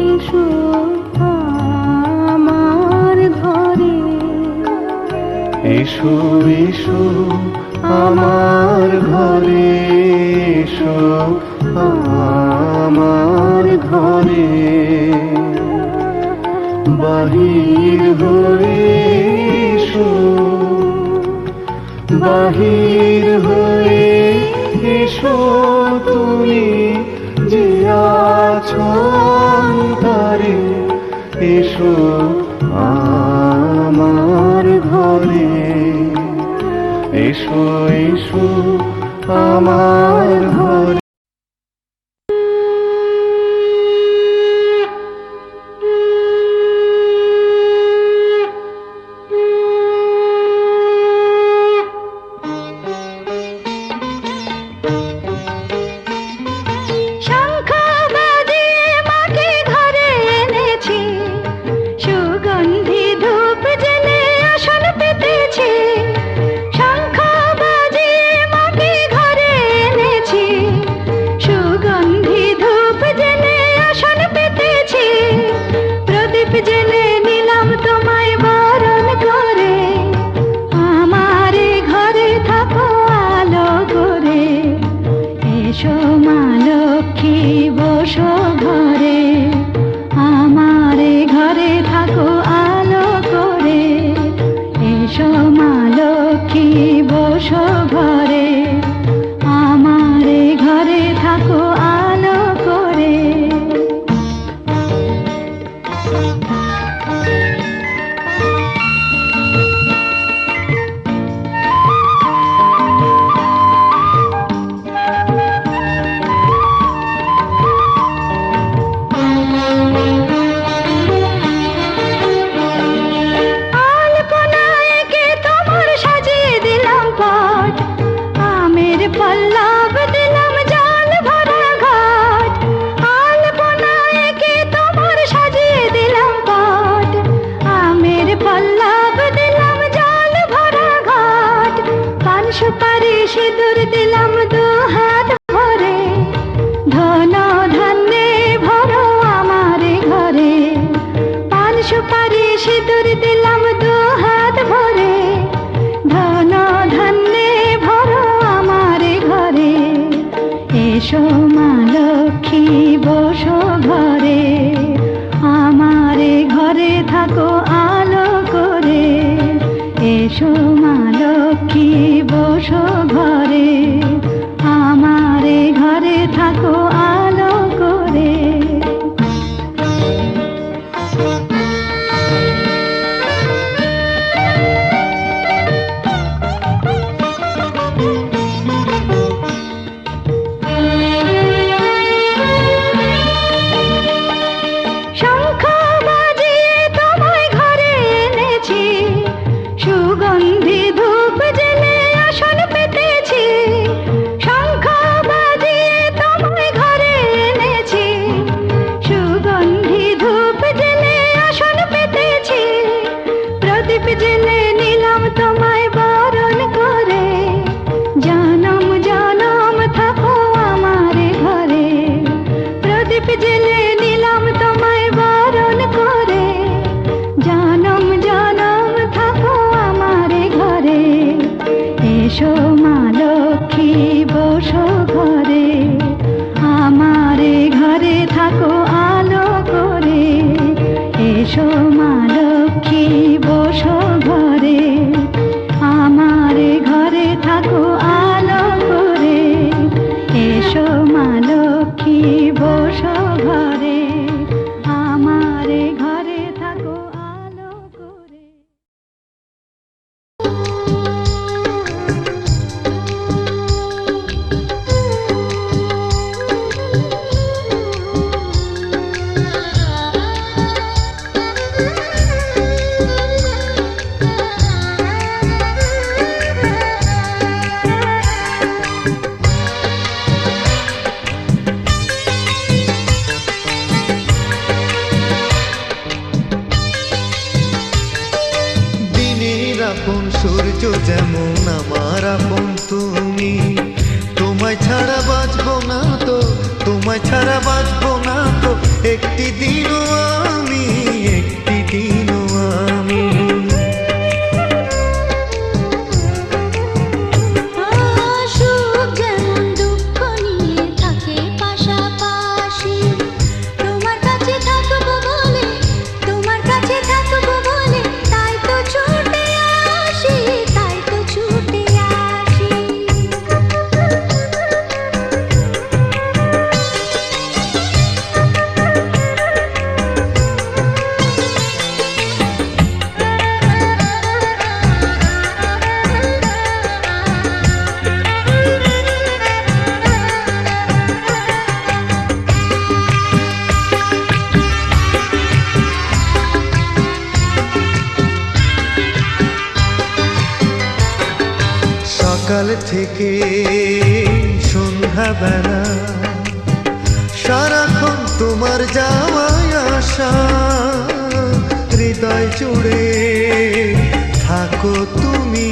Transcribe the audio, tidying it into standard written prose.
এসো আমার ঘরে, এসো এসো আমার ঘরে, এসো আমার ঘরে। বাহির হয়ে এসো, বাহির হয়ে এসো তুমি যে আছো অন্তরে, এসো আমার ঘরে, এসো এসো আমার ঘরে। আপন সূর্য যেমন আমার আপন তুমি, তোমায় ছাড়া বাঁচবো না তো। তোমায় ছাড়া বাঁচবো না তো একটি দিনও আমি, একটি দিনও আমি। সুখ যেমন দুঃখ নিয়ে থাকে পাশাপাশি, তোমার কাছে থাকবো বলে, তোমার কাছে থাকবো বলে, তাই তো ছুটে আসি, তাই তো ছুটে আসি। সকাল থেকে সন্ধ্যা বেলা সারাক্ষণ তোমার যাওয়ায় আসা, হৃদয় জুড়ে থাকো তুমি।